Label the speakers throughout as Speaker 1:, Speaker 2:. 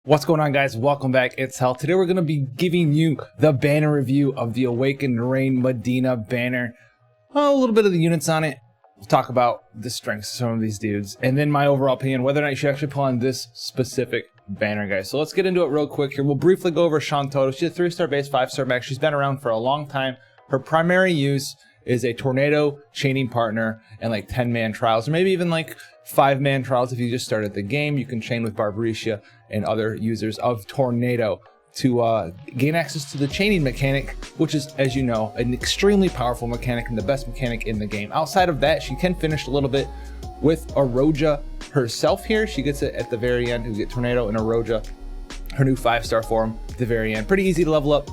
Speaker 1: What's going on, guys? Welcome back. It's Hell. Today we're going to be giving you the banner review of the Awakened Rain Mediena banner. A little bit of the units on it. We'll talk about the strengths of some of these dudes, and then my overall opinion whether or not you should actually pull on this specific banner, guys. So let's get into it real quick here. We'll briefly go over Sean Toto. She's a 3-star base, 5-star max. She's been around for a long time. Her primary use is a tornado chaining partner and like 10-man trials, or maybe even like 5-man trials. If you just started the game, you can chain with Barbarisha and other users of tornado to gain access to the chaining mechanic, which is, as you know, an extremely powerful mechanic and the best mechanic in the game. Outside of that, she can finish a little bit with Aroja herself here. She gets it at the very end. You get tornado and Aroja, her new 5-star form at the very end. Pretty easy to level up.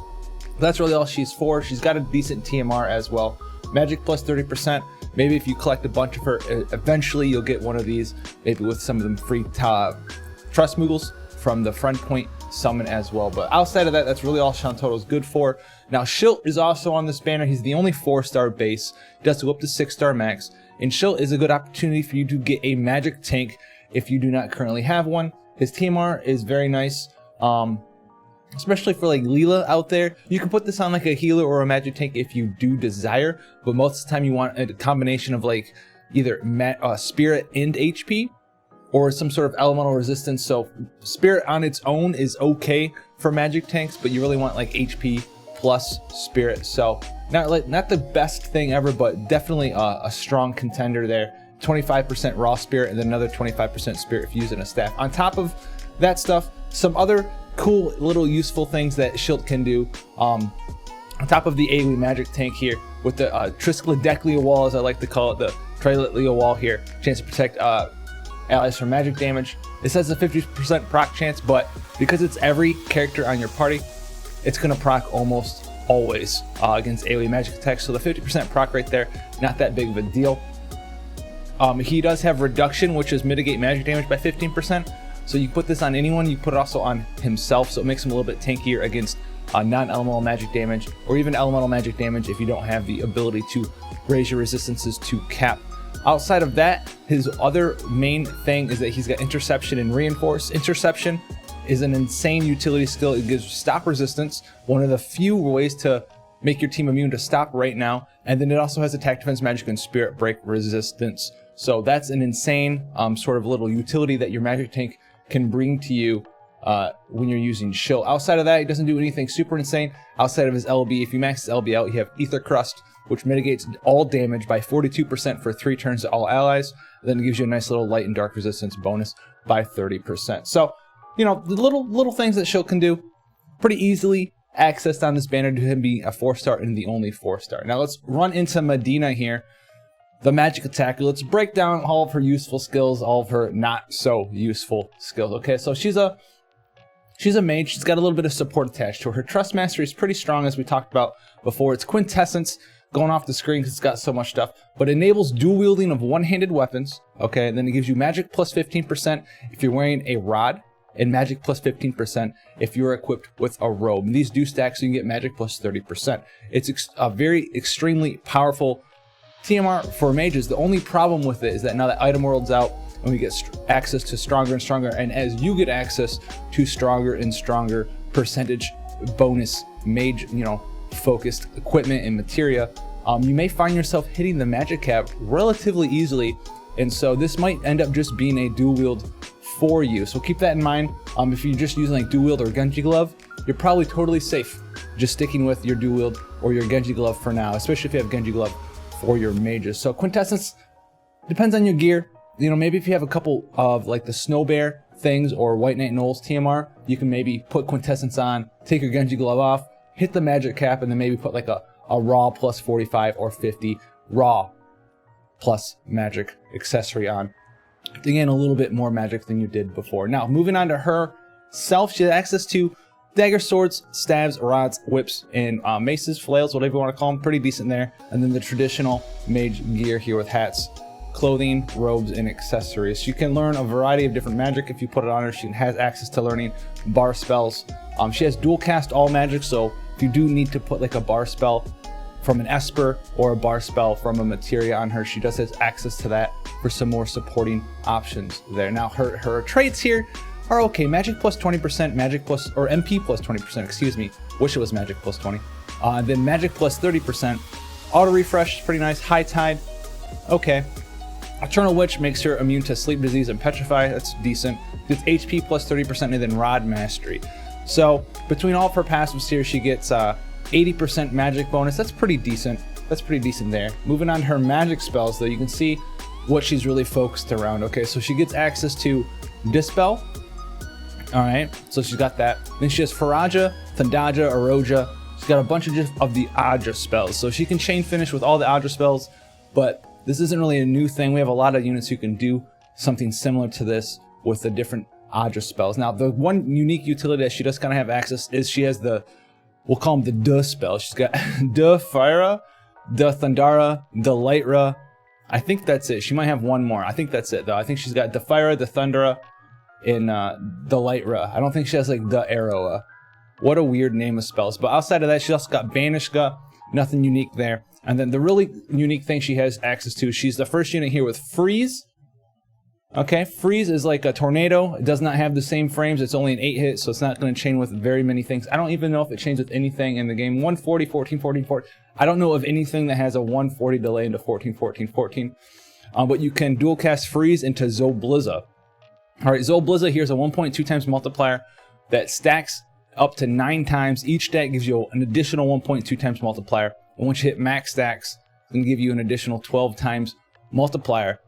Speaker 1: That's really all she's for. She's got a decent TMR as well. Magic plus 30%. Maybe if you collect a bunch of her, eventually you'll get one of these, maybe with some of them free Trust Moogles from the front point summon as well. But outside of that, that's really all Sean Toto's good for. Now, Schilt is also on this banner. He's the only 4-star base. He does go up to 6-star max. And Schilt is a good opportunity for you to get a magic tank if you do not currently have one. His TMR is very nice. Especially for like Leela out there. You can put this on like a healer or a magic tank if you do desire, but most of the time you want a combination of like either spirit and HP or some sort of elemental resistance. So spirit on its own is okay for magic tanks, but you really want like HP plus spirit. So not the best thing ever, but definitely a strong contender there. 25% raw spirit and then another 25% spirit if you use it in a staff. On top of that stuff, some other cool little useful things that Schilt can do on top of the AoE magic tank here with the Triskelidelia wall, as I like to call it, the Triskelidelia wall here, chance to protect allies from magic damage. This has a 50% proc chance, but because it's every character on your party, it's going to proc almost always against AoE magic attacks. So the 50% proc right there, not that big of a deal. He does have reduction, which is mitigate magic damage by 15%. So you put this on anyone, you put it also on himself, so it makes him a little bit tankier against non-elemental magic damage, or even elemental magic damage if you don't have the ability to raise your resistances to cap. Outside of that, his other main thing is that he's got Interception and Reinforce. Interception is an insane utility skill. It gives stop resistance, one of the few ways to make your team immune to stop right now, and then it also has attack, defense, magic, and spirit break resistance. So that's an insane sort of little utility that your magic tank can bring to you when you're using Schilt. Outside of that, he doesn't do anything super insane. Outside of his LB, if you max his LB out, you have Ether Crust, which mitigates all damage by 42% for 3 turns to all allies. Then it gives you a nice little light and dark resistance bonus by 30%. So, you know, the little things that Schilt can do, pretty easily accessed on this banner to him being a 4-star and the only 4-star. Now let's run into Mediena here, the magic attacker. Let's break down all of her useful skills, all of her not so useful skills. Okay, so she's a mage. She's got a little bit of support attached to her. Her Trust Mastery is pretty strong, as we talked about before. It's Quintessence going off the screen because it's got so much stuff, but enables dual wielding of one-handed weapons. Okay, and then it gives you magic plus 15% if you're wearing a rod, and magic plus 15% if you're equipped with a robe. And these do stack, so you can get magic plus 30%. It's a very extremely powerful TMR for mages. The only problem with it is that now that item world's out and we get access to stronger and stronger, and as you get access to stronger and stronger percentage bonus mage, you know, focused equipment and materia, you may find yourself hitting the magic cap relatively easily, and so this might end up just being a dual wield for you. So keep that in mind. If you're just using like dual wield or Genji glove, you're probably totally safe just sticking with your dual wield or your Genji glove for now, especially if you have Genji glove for your mages. So Quintessence depends on your gear. You know, maybe if you have a couple of like the Snow Bear things or White Knight Knowles TMR, you can maybe put Quintessence on, take your Genji glove off, hit the magic cap, and then maybe put like a raw plus 45 or 50 raw plus magic accessory on to gain a little bit more magic than you did before. Now, moving on to herself, she has access to dagger, swords, stabs, rods, whips, and maces, flails, whatever you want to call them. Pretty decent there. And then the traditional mage gear here with hats, clothing, robes, and accessories. She can learn a variety of different magic if you put it on her. She has access to learning bar spells. She has dual cast all magic, so if you do need to put like a bar spell from an Esper or a bar spell from a materia on her, she does have access to that for some more supporting options there. Now her traits here, are okay. Magic plus 20%, magic plus, or MP plus 20%, excuse me. Wish it was magic plus 20. Then magic plus 30%. Auto refresh, pretty nice. High tide, okay. Eternal Witch makes her immune to sleep disease and petrify, that's decent. Gets HP plus 30% and then Rod Mastery. So between all of her passives here, she gets 80% magic bonus. That's pretty decent. That's pretty decent there. Moving on to her magic spells though, you can see what she's really focused around. Okay, so she gets access to Dispel. All right, so she's got that. Then she has Faraja, Thandaja, Aroja. She's got a bunch of the Aja spells. So she can chain finish with all the Aja spells, but this isn't really a new thing. We have a lot of units who can do something similar to this with the different Aja spells. Now, the one unique utility that she does kind of have access is she has the, we'll call them the Duh spell. She's got Duh Fira, Duh Thundara, Duh Lightra. I think that's it. She might have one more. I think that's it though. I think she's got the Fira, the Thundara, and the Lightra. I don't think she has like the Arrow. What a weird name of spells. But outside of that, she also got Banishka. Nothing unique there. And then the really unique thing she has access to, she's the first unit here with Freeze. Okay, Freeze is like a tornado. It does not have the same frames. It's only an 8 hit, so it's not going to chain with very many things. I don't even know if it chains with anything in the game. 140, 14, 14, 14. I don't know of anything that has a 140 delay into 14, 14, 14. But you can dual cast Freeze into Zoblizza. All right, Zoblizza here's a 1.2 times multiplier that stacks up to 9 times. Each stack gives you an additional 1.2 times multiplier. And once you hit max stacks, it's going to give you an additional 12 times multiplier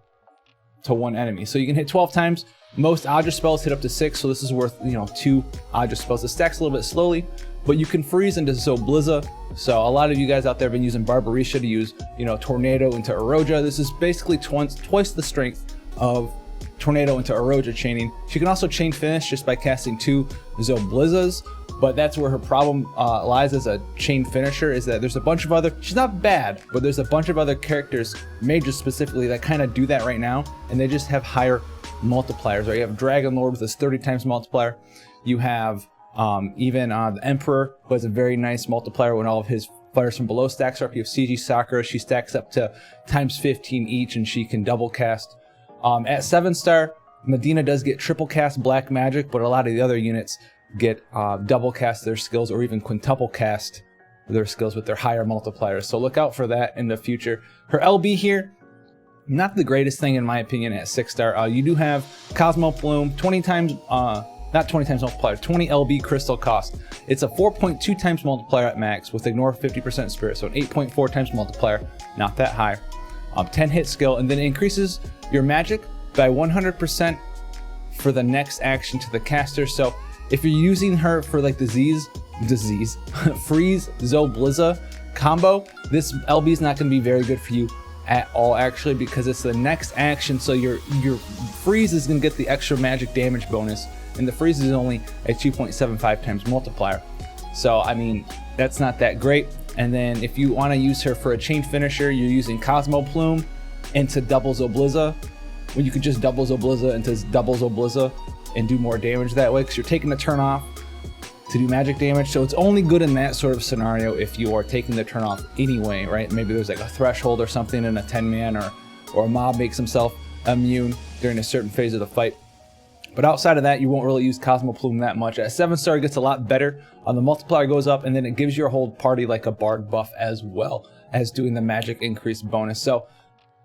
Speaker 1: to one enemy. So you can hit 12 times. Most Aja spells hit up to 6, so this is worth, you know, 2 Aja spells. It stacks a little bit slowly, but you can freeze into Zoblizza. So a lot of you guys out there have been using Barbarisha to use, you know, Tornado into Aroja. This is basically twice the strength of Tornado into Aroja chaining. She can also chain finish just by casting 2 Zoblizzas, but that's where her problem lies as a chain finisher, is that there's a bunch of other, she's not bad, but there's a bunch of other characters, mages specifically, that kind of do that right now, and they just have higher multipliers. Right? You have Dragon Lord with his 30 times multiplier. You have even the Emperor, who has a very nice multiplier when all of his fires from below stacks are up. You have CG Sakura, she stacks up to times 15 each, and she can double cast. At 7-star, Mediena does get triple cast Black Magic, but a lot of the other units get double cast their skills or even quintuple cast their skills with their higher multipliers. So look out for that in the future. Her LB here, not the greatest thing in my opinion at 6-star. You do have Cosmo Plume, 20 times, not 20 times multiplier, 20 LB crystal cost. It's a 4.2 times multiplier at max with ignore 50% spirit, so an 8.4 times multiplier, not that high. 10 hit skill, and then it increases your magic by 100% for the next action to the caster. So if you're using her for like disease freeze Zoblizza combo, this LB is not going to be very good for you at all actually, because it's the next action. So your freeze is going to get the extra magic damage bonus, and the freeze is only a 2.75 times multiplier. So I mean, that's not that great. And then if you want to use her for a chain finisher, you're using Cosmo Plume into double Zoblizza, when you could just double Zoblizza into double Zoblizza and do more damage that way, because you're taking the turn off to do magic damage. So it's only good in that sort of scenario if you are taking the turn off anyway, right? Maybe there's like a threshold or something in a 10-man, or a mob makes himself immune during a certain phase of the fight. But outside of that, you won't really use Cosmo Plume that much. At 7-star, it gets a lot better. The multiplier goes up, and then it gives your whole party like a Bard buff as well as doing the magic increase bonus. So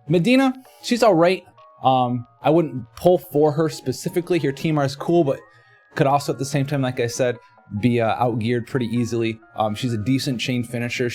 Speaker 1: Mediena, she's all right. I wouldn't pull for her specifically. Her team is cool, but could also at the same time, like I said, be outgeared pretty easily. She's a decent chain finisher.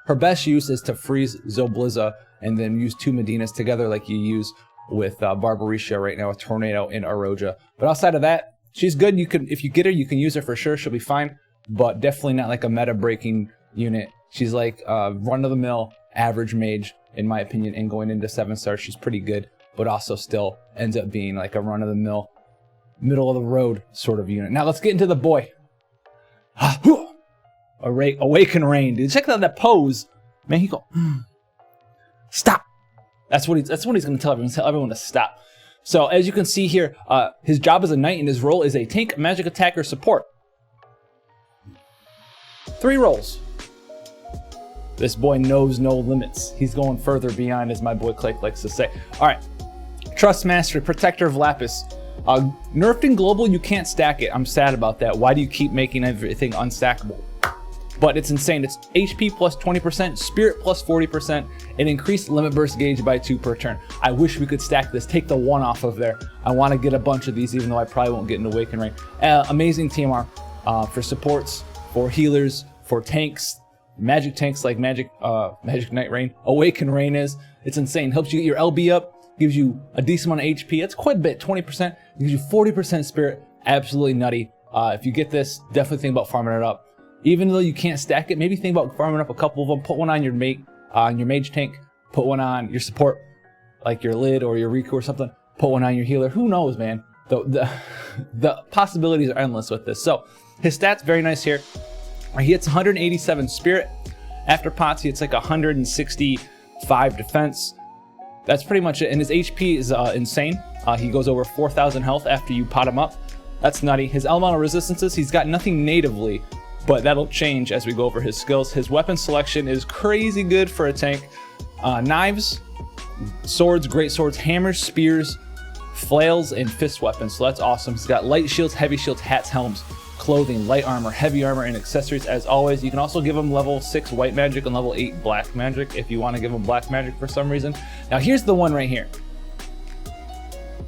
Speaker 1: Her best use is to freeze Zoblizza and then use 2 Medienas together like you use with Barbarisha right now with Tornado and Aroja. But outside of that, she's good. If you get her, you can use her for sure. She'll be fine, but definitely not like a meta breaking unit. She's like run-of-the-mill average mage in my opinion, and going into 7-star, she's pretty good, but also still ends up being like a run-of-the-mill, middle-of-the-road sort of unit. Now let's get into the boy. Awaken Rain, dude. Check out that pose, man. He go, stop. That's what he's gonna tell everyone. Tell everyone to stop. So as you can see here, his job as a knight and his role is a tank, magic attacker, support. 3 roles. This boy knows no limits. He's going further beyond, as my boy Clay likes to say. All right, Trust Mastery, Protector of Lapis. Nerfed in global, you can't stack it. I'm sad about that. Why do you keep making everything unstackable? But it's insane. It's HP plus 20%, Spirit plus 40%, and increased limit burst gauge by 2 per turn. I wish we could stack this. Take the 1 off of there. I want to get a bunch of these, even though I probably won't get into Awaken Rain. Amazing TMR for supports, for healers, for tanks, magic tanks like Magic Knight Rain, Awaken Rain is. It's insane. Helps you get your LB up, gives you a decent amount of HP. That's quite a bit, 20%. Gives you 40% Spirit. Absolutely nutty. If you get this, definitely think about farming it up. Even though you can't stack it, maybe think about farming up a couple of them. Put one on your mage tank. Put one on your support, like your Lid or your Riku or something. Put one on your healer. Who knows, man? The possibilities are endless with this. So his stats very nice here. He hits 187 Spirit. After pots, he hits like 165 defense. That's pretty much it. And his HP is insane. He goes over 4,000 health after you pot him up. That's nutty. His elemental resistances, he's got nothing natively, but that'll change as we go over his skills. His weapon selection is crazy good for a tank. Knives, swords, great swords, hammers, spears, flails, and fist weapons. So that's awesome. He's got light shields, heavy shields, hats, helms, clothing, light armor, heavy armor, and accessories as always. You can also give him level 6 white magic and level 8 black magic if you want to give him black magic for some reason. Now here's the one right here.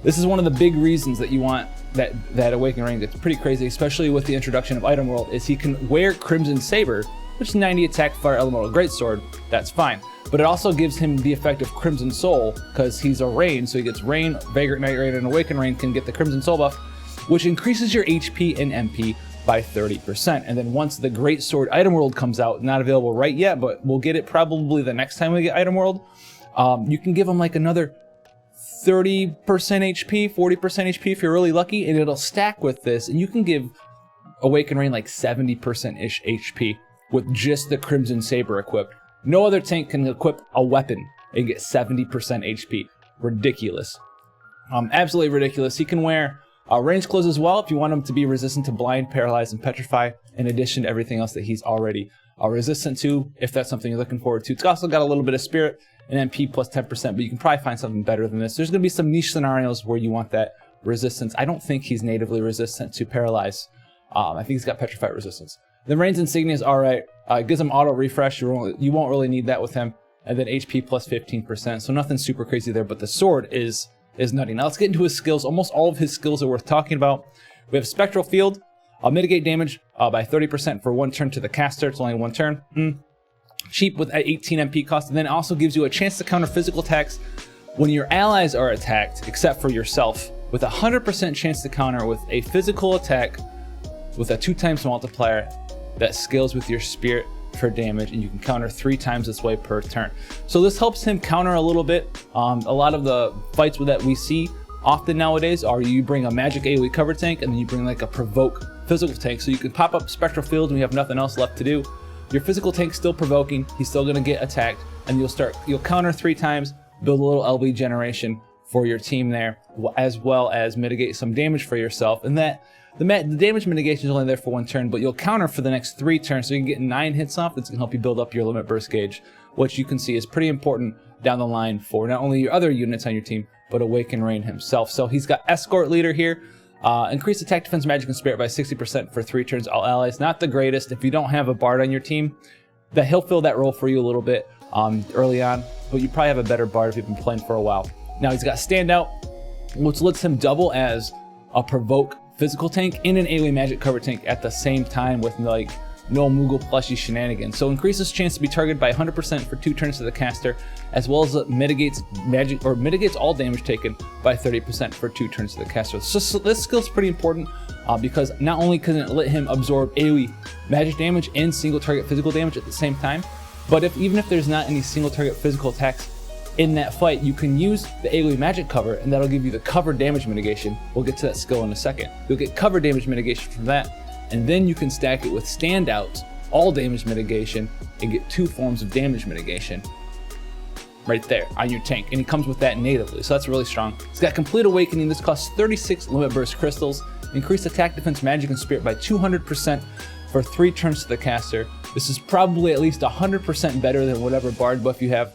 Speaker 1: This is one of the big reasons that you want that Awakening Rain gets pretty crazy, especially with the introduction of Item World, is he can wear Crimson Saber, which is 90 attack, fire, elemental, greatsword. That's fine. But it also gives him the effect of Crimson Soul, because he's a Rain, so he gets Rain, Vagrant Night Rain, and Awaken Rain can get the Crimson Soul buff, which increases your HP and MP by 30%. And then once the Greatsword Item World comes out, not available right yet, but we'll get it probably the next time we get Item World, you can give him like another 30% HP, 40% HP if you're really lucky, and it'll stack with this, and you can give Awaken Rain like 70%-ish HP with just the Crimson Saber equipped. No other tank can equip a weapon and get 70% HP. Ridiculous. Absolutely ridiculous. He can wear range clothes as well if you want him to be resistant to blind, paralyze, and petrify, in addition to everything else that he's already resistant to, if that's something you're looking forward to. It's also got a little bit of Spirit and MP plus 10%, but you can probably find something better than this. There's going to be some niche scenarios where you want that resistance. I don't think he's natively resistant to paralyze. I think he's got petrify resistance. The Rain's Insignia is alright. It gives him auto refresh. You won't really need that with him. And then HP plus 15%. So nothing super crazy there, but the sword is nutty. Now let's get into his skills. Almost all of his skills are worth talking about. We have Spectral Field. Mitigate damage by 30% for 1 turn to the caster. It's only 1 turn. Cheap with 18 MP cost, and then it also gives you a chance to counter physical attacks when your allies are attacked, except for yourself, with a 100% chance to counter with a physical attack with a 2x multiplier that scales with your Spirit for damage, and you can counter 3 times this way per turn. So this helps him counter a little bit. A lot of the fights that we see often nowadays are you bring a magic AoE cover tank and then you bring like a provoke physical tank, so you can pop up Spectral Field and we have nothing else left to do. Your physical tank's still provoking, he's still gonna get attacked, and you'll counter 3 times, build a little LB generation for your team there, as well as mitigate some damage for yourself. And that the damage mitigation is only there for 1 turn, but you'll counter for the next 3 turns, so you can get 9 hits off. That's gonna help you build up your limit burst gauge, which you can see is pretty important down the line for not only your other units on your team, but Awaken Rain himself. So he's got Escort Leader here. Increase attack, defense, magic, and spirit by 60% for 3 turns, all allies. Not the greatest. If you don't have a bard on your team, that he'll fill that role for you a little bit early on, but you probably have a better bard if you've been playing for a while. Now he's got Standout, which lets him double as a provoke physical tank and an AoE magic cover tank at the same time with like no Moogle plushie shenanigans. So increases chance to be targeted by 100% for 2 turns to the caster, as well as mitigates all damage taken by 30% for 2 turns to the caster. So this skill's pretty important because not only can it let him absorb AoE magic damage and single target physical damage at the same time, but even if there's not any single target physical attacks in that fight, you can use the AoE magic cover, and that'll give you the cover damage mitigation. We'll get to that skill in a second. You'll get cover damage mitigation from that, and then you can stack it with Standouts, all damage mitigation, and get 2 forms of damage mitigation right there on your tank. And he comes with that natively, so that's really strong. He's got Complete Awakening. This costs 36 Limit Burst Crystals. Increase attack, defense, magic, and spirit by 200% for 3 turns to the caster. This is probably at least 100% better than whatever bard buff you have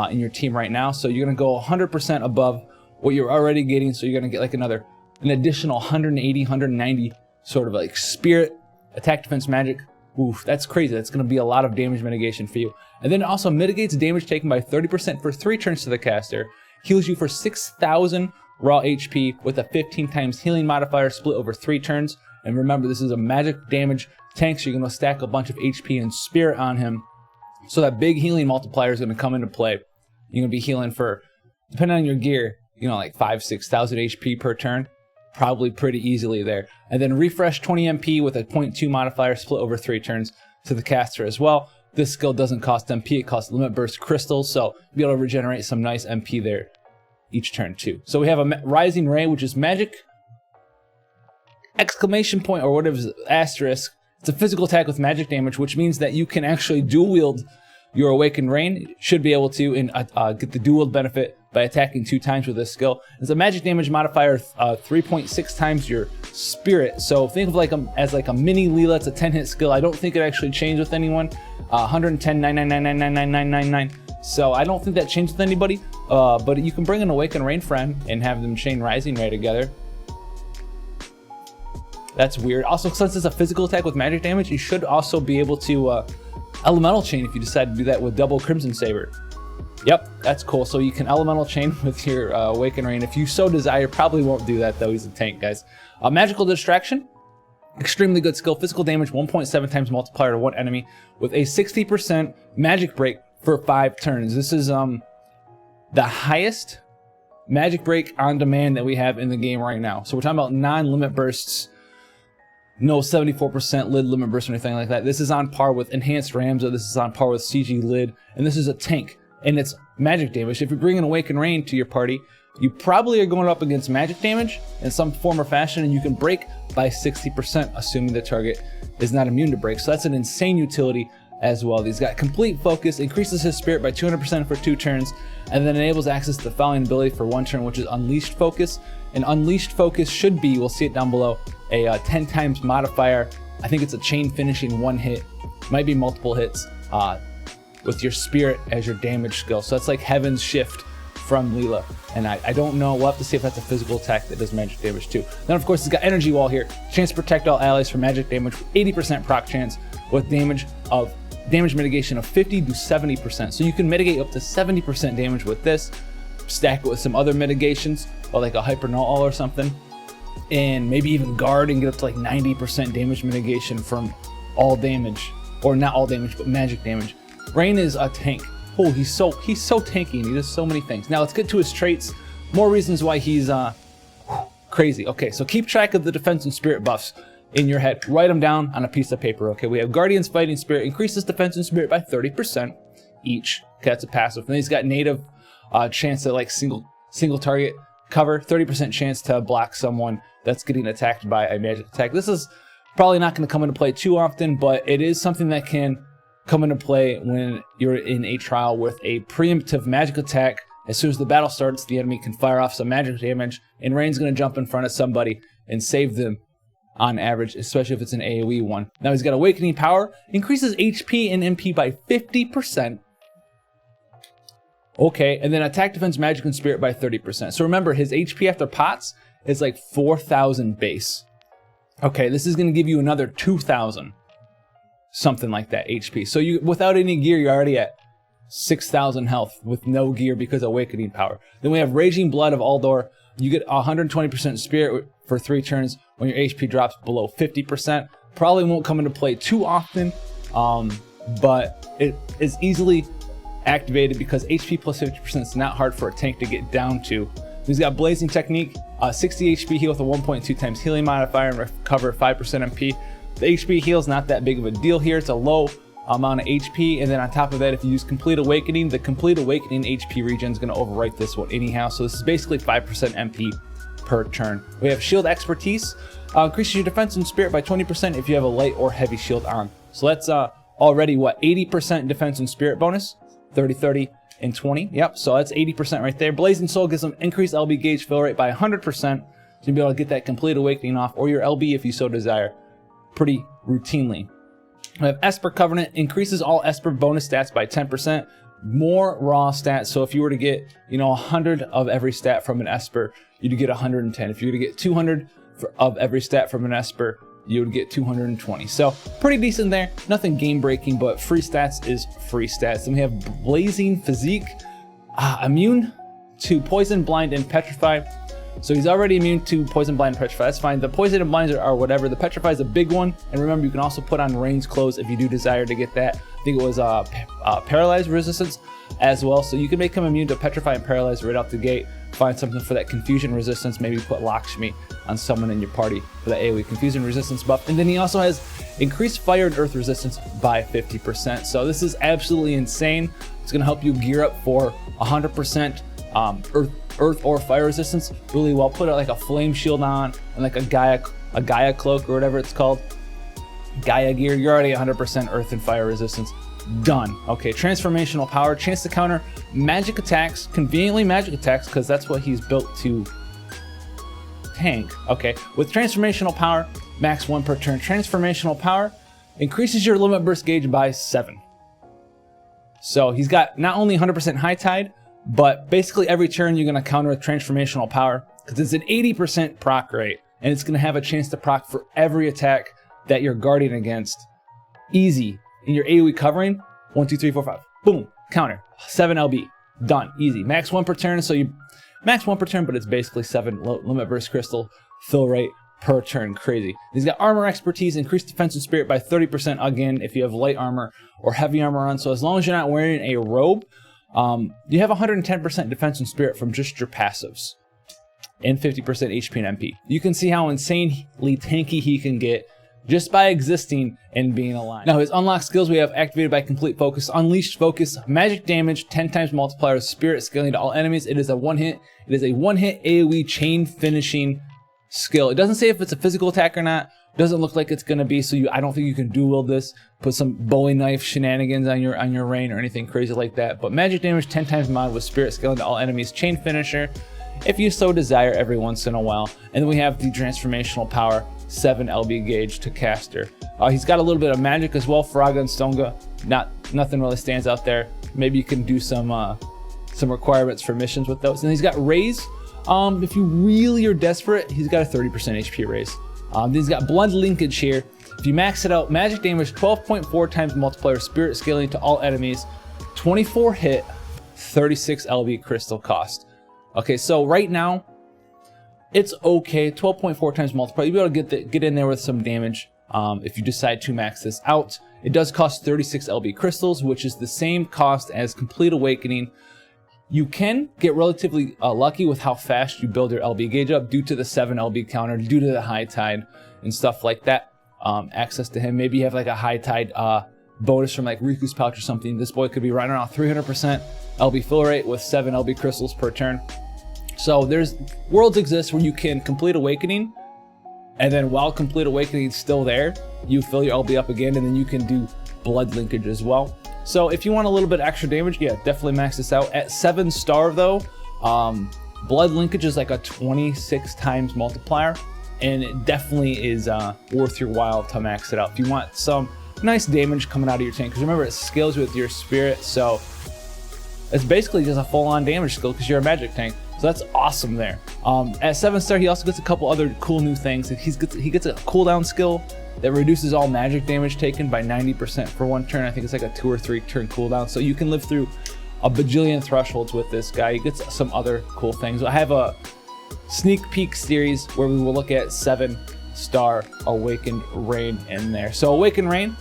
Speaker 1: in your team right now. So you're going to go 100% above what you're already getting. So you're going to get like another an additional 180, 190 sort of like spirit, attack, defense, magic. Oof, that's crazy. That's going to be a lot of damage mitigation for you. And then it also mitigates damage taken by 30% for 3 turns to the caster. Heals you for 6,000 raw HP with a 15 times healing modifier split over 3 turns. And remember, this is a magic damage tank, so you're going to stack a bunch of HP and spirit on him. So that big healing multiplier is going to come into play. You're going to be healing for, depending on your gear, like 5,000, 6,000 HP per turn. Probably pretty easily there. And then refresh 20 MP with a 0.2 modifier split over 3 turns to the caster as well. This skill doesn't cost MP, it costs limit burst crystals, so you'll be able to regenerate some nice MP there each turn too. So we have a rising ray, which is magic exclamation point or whatever, asterisk. It's a physical attack with magic damage, which means that you can actually dual wield your awakened rain. Should be able to get the dual wield benefit by attacking 2 times with this skill. It's a magic damage modifier 3.6 times your spirit. So think of like as like a mini Leela. It's a 10-hit skill. I don't think it actually changed with anyone. 110, 999999999. So I don't think that changed with anybody. But you can bring an awakened rain friend and have them chain rising ray together. That's weird. Also, since it's a physical attack with magic damage, you should also be able to elemental chain if you decide to do that with double Crimson Saber. Yep, that's cool. So you can elemental chain with your Awakened Rain if you so desire. Probably won't do that though. He's a tank, guys. Magical Distraction, extremely good skill. Physical damage 1.7 times multiplier to one enemy with a 60% magic break for 5 turns. This is the highest magic break on demand that we have in the game right now. So we're talking about non-limit bursts. No 74% lid limit burst or anything like that. This is on par with Enhanced Ramza. This is on par with CG lid. And this is a tank. And it's magic damage. If you bring an Awakened Rain to your party, you probably are going up against magic damage in some form or fashion, and you can break by 60%, assuming the target is not immune to break. So that's an insane utility as well. He's got complete focus, increases his spirit by 200% for 2 turns, and then enables access to the following ability for 1 turn, which is Unleashed Focus. And Unleashed Focus should be, we'll see it down below, a 10 times modifier. I think it's a chain finishing 1 hit, might be multiple hits, with your spirit as your damage skill. So that's like Heaven's Shift from Leela. And I don't know, we'll have to see if that's a physical attack that does magic damage too. Then of course it's got Energy Wall here. Chance to protect all allies from magic damage with 80% proc chance with damage mitigation of 50 to 70%. So you can mitigate up to 70% damage with this. Stack it with some other mitigations, or like a Hyper Null or something. And maybe even guard and get up to like 90% damage mitigation from all damage. Or not all damage, but magic damage. Rain is a tank. Oh, he's so tanky and he does so many things. Now let's get to his traits. More reasons why he's crazy. Okay, so keep track of the defense and spirit buffs in your head. Write them down on a piece of paper. Okay, we have Guardian's Fighting Spirit, increases defense and spirit by 30% each. Okay, that's a passive. And then he's got native chance to like single target cover, 30% chance to block someone that's getting attacked by a magic attack. This is probably not going to come into play too often, but it is something that can come into play when you're in a trial with a preemptive magic attack. As soon as the battle starts, the enemy can fire off some magic damage, and Rain's going to jump in front of somebody and save them on average, especially if it's an AoE one. Now he's got Awakening Power, increases HP and MP by 50%. Okay, and then attack, defense, magic, and spirit by 30%. So remember, his HP after pots is like 4,000 base. Okay, this is going to give you another 2,000. Something like that HP. So you, without any gear, you're already at 6,000 health with no gear because of Awakening Power. Then we have Raging Blood of Aldor. You get 120% spirit for 3 turns when your HP drops below 50%. Probably won't come into play too often, but it is easily activated because HP plus 50% is not hard for a tank to get down to. He's got Blazing Technique, 60 HP heal with a 1.2 times healing modifier and recover 5% MP. The HP heal is not that big of a deal here. It's a low amount of HP, and then on top of that, if you use Complete Awakening, the Complete Awakening HP regen is going to overwrite this one anyhow. So this is basically 5% MP per turn. We have Shield Expertise, increases your defense and spirit by 20% if you have a light or heavy shield on. So that's already what, 80% defense and spirit bonus, 30, 30, and 20. Yep, so that's 80% right there. Blazing Soul gives them increased LB gauge fill rate by 100%, so you'll be able to get that Complete Awakening off, or your LB if you so desire, pretty routinely. We have Esper Covenant, increases all Esper bonus stats by 10%, more raw stats. So if you were to get, you know, 100 of every stat from an Esper, you'd get 110. If you were to get 200 of every stat from an Esper, you would get 220. So pretty decent there. Nothing game breaking, but free stats is free stats. Then we have Blazing Physique, immune to poison, blind, and petrify. So he's already immune to poison, blind, and petrify. That's fine. The poison and blinds are whatever. The petrify is a big one. And remember, you can also put on range clothes if you do desire to get that. I think it was paralyzed resistance as well. So you can make him immune to petrify and paralyze right out the gate. Find something for that confusion resistance. Maybe put Lakshmi on someone in your party for that AoE confusion resistance buff. And then he also has increased fire and earth resistance by 50%. So this is absolutely insane. It's going to help you gear up for 100% earth or fire resistance really well. Put like a flame shield on and like a Gaia cloak or whatever it's called, Gaia gear. You're already 100% earth and fire resistance. Done. Okay, transformational power, chance to counter magic attacks, conveniently magic attacks, because that's what he's built to tank. Okay, with transformational power, max 1 per turn. Transformational power increases your limit burst gauge by 7. So he's got not only 100% high tide, but basically every turn you're going to counter with transformational power, because it's an 80% proc rate, and it's going to have a chance to proc for every attack that you're guarding against. Easy. In your AoE covering, 1, 2, 3, 4, 5. Boom. Counter. 7 LB. Done. Easy. Max 1 per turn, so you max 1 per turn, but it's basically 7 limit burst crystal fill rate per turn. Crazy. He's got armor expertise, increased defense and spirit by 30% again if you have light armor or heavy armor on. So as long as you're not wearing a robe, you have 110% defense and spirit from just your passives and 50% HP and MP. You can see how insanely tanky he can get just by existing and being alive. Now his unlocked skills we have activated by complete focus, unleashed focus, magic damage, 10 times multiplier, spirit scaling to all enemies. It is a one-hit. It is a one-hit AoE chain finishing skill. It doesn't say if it's a physical attack or not. Doesn't look like it's gonna be, so I don't think you can dual wield this. Put some Bowie knife shenanigans on your reign or anything crazy like that. But magic damage 10 times mod with spirit scaling to all enemies, chain finisher, if you so desire every once in a while. And then we have the transformational power, 7 LB gauge to caster. He's got a little bit of magic as well, Faraga and Stonga. Nothing really stands out there. Maybe you can do some requirements for missions with those. And he's got raise. If you really are desperate, he's got a 30% HP raise. Then he's got blood linkage here. If you max it out, magic damage 12.4 times multiplier, spirit scaling to all enemies, 24 hit, 36 LB crystal cost. Okay, so right now, it's okay. 12.4 times multiplier. You'll be able to get in there with some damage if you decide to max this out. It does cost 36 LB crystals, which is the same cost as Complete Awakening. You can get relatively lucky with how fast you build your LB gauge up due to the 7 LB counter, due to the high tide and stuff like that. Access to him. Maybe you have like a high tide bonus from like Riku's pouch or something. This boy could be right around 300% LB fill rate with 7 LB crystals per turn. So there's worlds exist where you can Complete Awakening, and then while Complete Awakening is still there, you fill your LB up again, and then you can do blood linkage as well. So if you want a little bit extra damage, yeah, definitely max this out. At 7-star though, blood linkage is like a 26 times multiplier, and it definitely is worth your while to max it out. If you want some nice damage coming out of your tank, because remember it scales with your spirit, so it's basically just a full-on damage skill because you're a magic tank. So that's awesome there. At 7-star, he also gets a couple other cool new things. He gets a cooldown skill that reduces all magic damage taken by 90% for 1 turn. I think it's like a 2 or 3 turn cooldown. So you can live through a bajillion thresholds with this guy. He gets some other cool things. I have a sneak peek series where we will look at 7-star Awakened Rain in there. So Awakened Rain,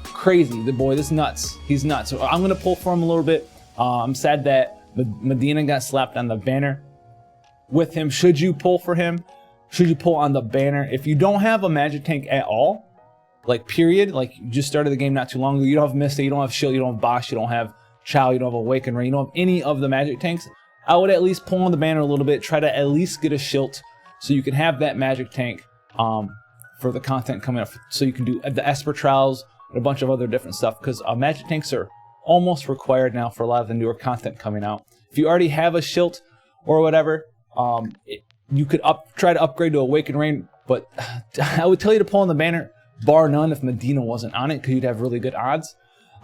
Speaker 1: crazy. The boy, this nuts. He's nuts. So I'm gonna pull for him a little bit. I'm sad that Mediena got slapped on the banner with him. Should you pull for him? Should you pull on the banner? If you don't have a magic tank at all, like period, like you just started the game not too long ago, you don't have Mista, you don't have Shield, you don't have Bosch, you don't have Chow, you don't have Awakened Rain, you don't have any of the magic tanks, I would at least pull on the banner a little bit, try to at least get a Shield so you can have that magic tank for the content coming up, so you can do the Esper trials and a bunch of other different stuff, because magic tanks are almost required now for a lot of the newer content coming out. If you already have a Shield or whatever, you could try to upgrade to Awakened Rain, but I would tell you to pull on the banner, bar none if Mediena wasn't on it, because you'd have really good odds.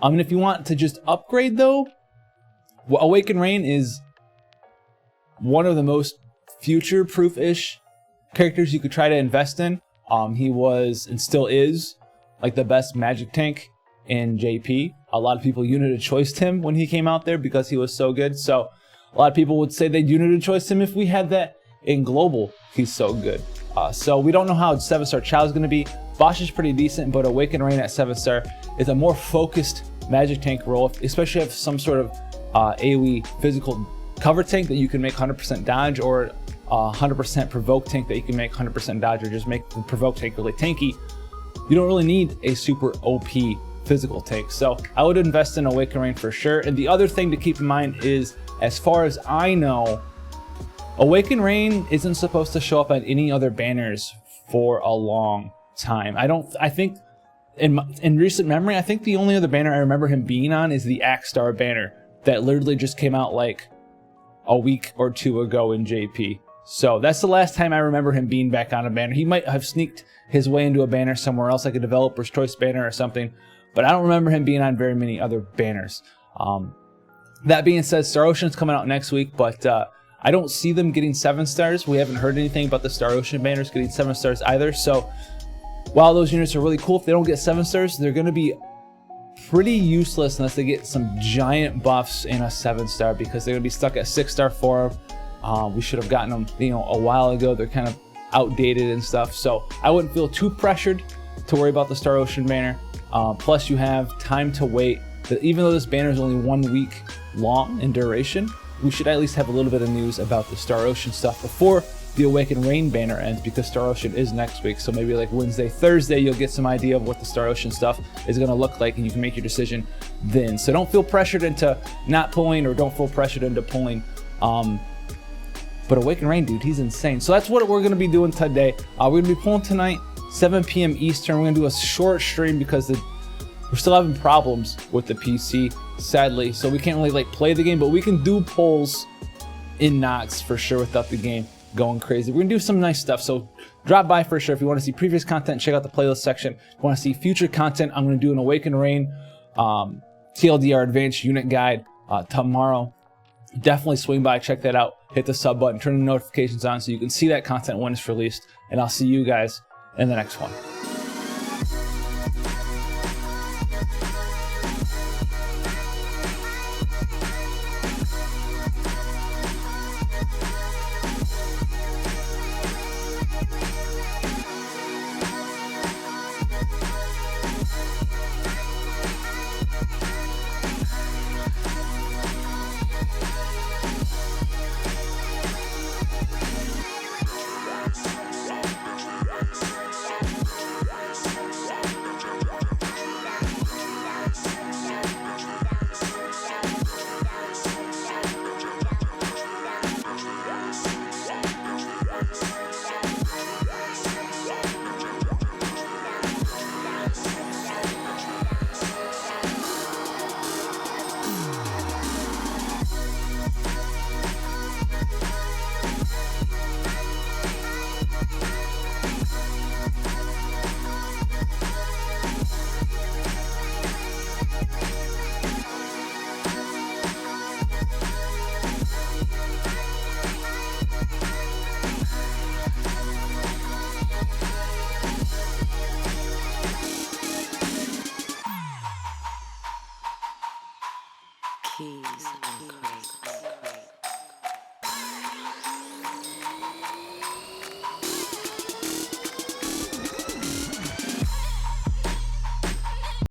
Speaker 1: And if you want to just upgrade though, Awakened Rain is one of the most future-proof-ish characters you could try to invest in. He was, and still is, like the best magic tank in JP. A lot of people unit choiced him when he came out there because he was so good. So a lot of people would say they'd unit choiced him if we had that in global. He's so good. So we don't know how 7-star Chow is going to be. Bosch is pretty decent, but Awakened Rain at 7-star is a more focused magic tank role, especially if some sort of AoE physical cover tank that you can make 100% dodge, or 100% provoke tank that you can make 100% dodge, or just make the provoke tank really tanky. You don't really need a super OP physical tank. So I would invest in Awakened Rain for sure. And the other thing to keep in mind is, as far as I know, Awakened Rain isn't supposed to show up on any other banners for a long time. I think in recent memory, I think the only other banner I remember him being on is the Axstar banner that literally just came out like a week or two ago in JP. So that's the last time I remember him being back on a banner. He might have sneaked his way into a banner somewhere else, like a developer's choice banner or something, but I don't remember him being on very many other banners. That being said, Star Ocean's coming out next week, but I don't see them getting 7 stars. We haven't heard anything about the Star Ocean banners getting 7 stars either. So while those units are really cool, if they don't get 7 stars, they're going to be pretty useless unless they get some giant buffs in a 7-star, because they're going to be stuck at 6-star for them. We should have gotten them, a while ago. They're kind of outdated and stuff. So I wouldn't feel too pressured to worry about the Star Ocean banner. Plus, you have time to wait. Even though this banner is only 1 week long in duration, we should at least have a little bit of news about the Star Ocean stuff before the Awakened Rain banner ends, because Star Ocean is next week. So maybe like Wednesday, Thursday, you'll get some idea of what the Star Ocean stuff is going to look like, and you can make your decision then. So don't feel pressured into not pulling, or don't feel pressured into pulling. But Awakened Rain, dude, he's insane. So that's what we're going to be doing today. We're going to be pulling tonight, 7 p.m. Eastern. We're going to do a short stream because we're still having problems with the PC, sadly. So we can't really play the game, but we can do pulls in Nox for sure without the game going crazy. We're gonna do some nice stuff, so drop by for sure. If you want to see previous content, check out the playlist section. If you want to see future content, I'm going to do an Awakened Rain TLDR Advanced Unit Guide tomorrow. Definitely swing by, check that out, hit the sub button, turn the notifications on so you can see that content when it's released, and I'll see you guys in the next one.
Speaker 2: Keys.